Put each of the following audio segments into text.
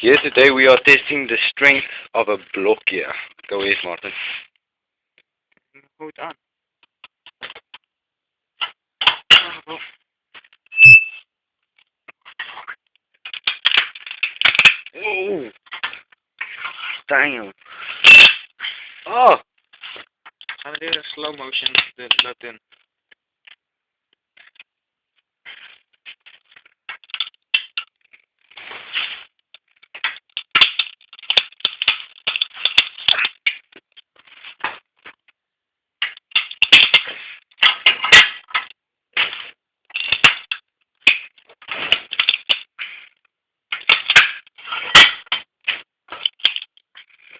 Here today we are testing the strength of a block here. Go ahead, Martin. Hold on. Oh, Whoa! Damn. Oh! gaan we weer een slow motion laten doen.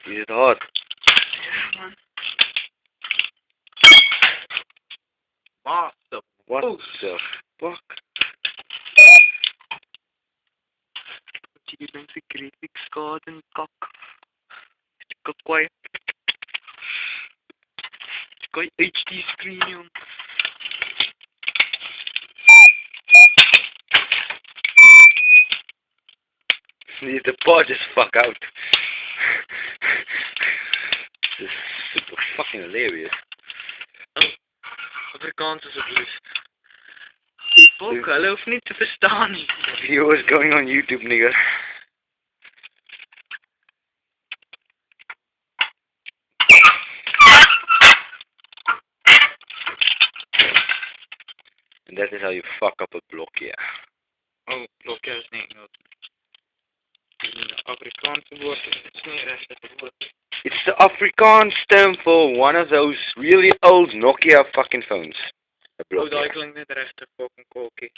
Is it hard? Ja, man. What the What Oh. the fuck? Hier mensen graphics card en kak. Kakwai. Kakwai HD screen, jong. Need the pod just fuck out. This is super fucking hilarious. Afrikaans asseblief. Volk, hulle hoef nie te verstaan nie. Viewers going on YouTube, nigga. And that is how you fuck up a block here. Oh, blokje is nie Engels. Afrikaanse woord is nie regte woord. It's the Afrikaans term for one of those really old Nokia fucking phones. A Oh, block daai here. klink net regte fucking kokkie.